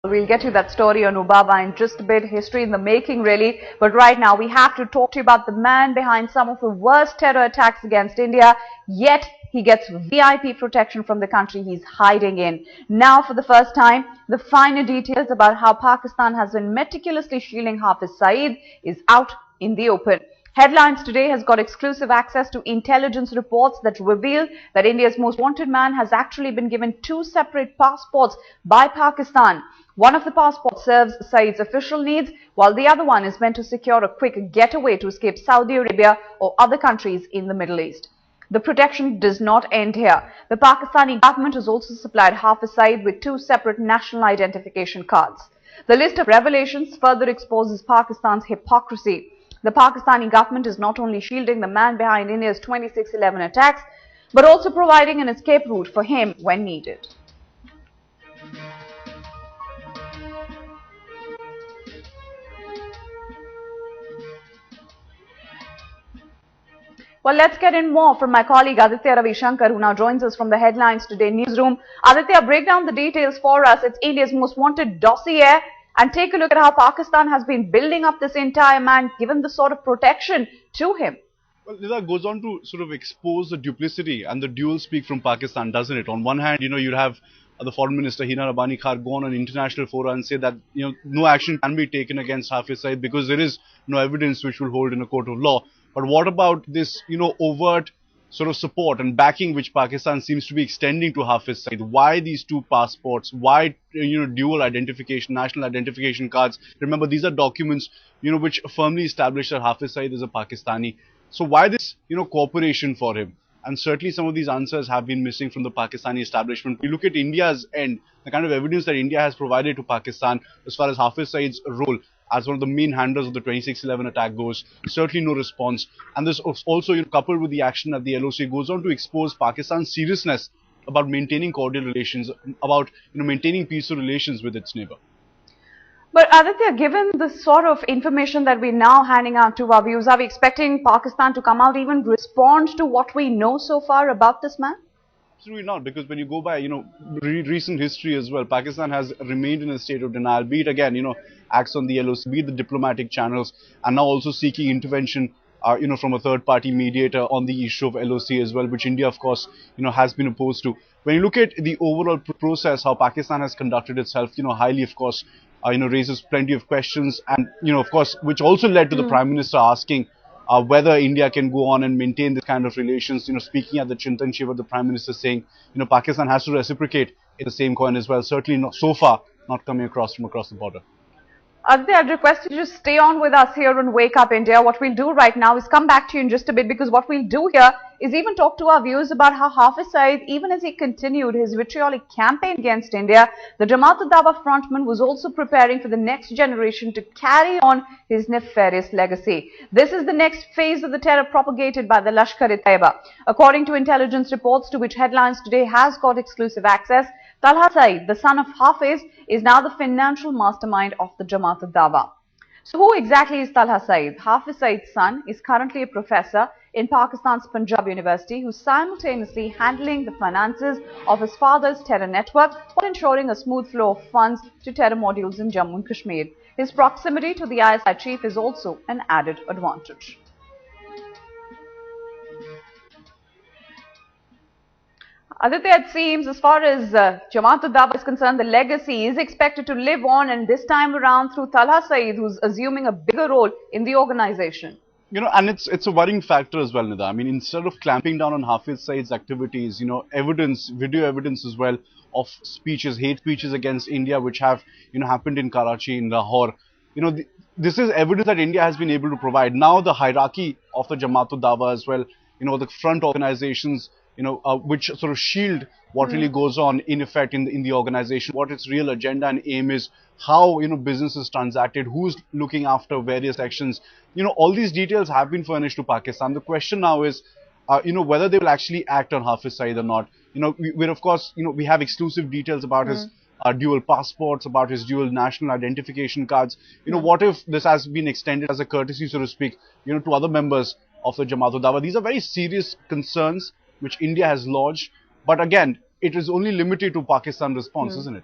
We'll get to that story on Ubaba in just a bit, history in the making really. But right now we have to talk to you about the man behind some of the worst terror attacks against India, yet he gets VIP protection from the country he's hiding in. Now for the first time, the finer details about how Pakistan has been meticulously shielding Hafiz Saeed is out in the open. Headlines Today has got exclusive access to intelligence reports that reveal that India's most wanted man has actually been given two separate passports by Pakistan. One of the passports serves Saeed's official needs, while the other one is meant to secure a quick getaway to escape Saudi Arabia or other countries in the Middle East. The protection does not end here. The Pakistani government has also supplied Hafiz Saeed with two separate national identification cards. The list of revelations further exposes Pakistan's hypocrisy. The Pakistani government is not only shielding the man behind India's 26/11 attacks, but also providing an escape route for him when needed. Well, let's get in more from my colleague Aditya Ravi Shankar, who now joins us from the Headlines Today newsroom. Aditya, break down the details for us. It's India's most wanted dossier. And take a look at how Pakistan has been building up this entire man, given the sort of protection to him. Well, Lisa goes on to sort of expose the duplicity and the dual speak from Pakistan, doesn't it? On one hand, you'd have the foreign minister Hina Rabbani Khar go on an international forum and say that no action can be taken against Hafiz Saeed because there is no evidence which will hold in a court of law. But what about this overt sort of support and backing which Pakistan seems to be extending to Hafiz Saeed? Why these two passports? Why dual identification, national identification cards? Remember, these are documents which firmly establish that Hafiz Saeed is a Pakistani. So why this cooperation for him? And certainly some of these answers have been missing from the Pakistani establishment. We look at India's end, the kind of evidence that India has provided to Pakistan as far as Hafiz Saeed's role as one of the main handlers of the 26/11 attack goes, certainly no response. And this also, coupled with the action at the LOC, goes on to expose Pakistan's seriousness about maintaining cordial relations, about maintaining peaceful relations with its neighbor. But Aditya, given the sort of information that we're now handing out to our viewers, are we expecting Pakistan to come out, even respond to what we know so far about this man? Absolutely not, because when you go by, recent history as well, Pakistan has remained in a state of denial, be it again, acts on the LOC, be it the diplomatic channels, and now also seeking intervention, from a third-party mediator on the issue of LOC as well, which India, of course, has been opposed to. When you look at the overall process, how Pakistan has conducted itself, highly, of course, raises plenty of questions, and, of course, which also led to the Prime Minister asking whether India can go on and maintain this kind of relations. Speaking at the Chintan Shiva, the Prime Minister saying, Pakistan has to reciprocate in the same coin as well. Certainly not so far, not coming across from across the border. Aditya, I'd request you to just stay on with us here on Wake Up India. What we'll do right now is come back to you in just a bit, because what we'll do here is even talk to our viewers about how Hafiz Saeed, even as he continued his vitriolic campaign against India, the Jamaat-ud-Dawa frontman was also preparing for the next generation to carry on his nefarious legacy. This is the next phase of the terror propagated by the Lashkar-e-Taiba. According to intelligence reports to which Headlines Today has got exclusive access, Talha Saeed, the son of Hafiz, is now the financial mastermind of the Jamaat-ud-Dawa. So who exactly is Talha Saeed? Hafiz Saeed's son is currently a professor in Pakistan's Punjab University, who's simultaneously handling the finances of his father's terror network while ensuring a smooth flow of funds to terror modules in Jammu and Kashmir. His proximity to the ISI chief is also an added advantage. Aditya, it seems as far as Jamaat-ud-Dawa is concerned, the legacy is expected to live on, and this time around through Talha Saeed, who's assuming a bigger role in the organization. And it's a worrying factor as well, Nida. I mean, instead of clamping down on Hafiz Saeed's activities, evidence, video evidence as well of speeches, hate speeches against India, which have, happened in Karachi, in Lahore. This is evidence that India has been able to provide. Now the hierarchy of the Jamaat-ud-Dawa as well, the front organizations, which sort of shield what really goes on in effect in the organization, what its real agenda and aim is, how business is transacted, who's looking after various actions. All these details have been furnished to Pakistan. The question now is, whether they will actually act on Hafiz Saeed or not. We're of course, we have exclusive details about his dual passports, about his dual national identification cards. What if this has been extended as a courtesy, so to speak, to other members of the Jamaat-ud-Dawa? These are very serious concerns which India has lodged. But again, it is only limited to Pakistan response, isn't it?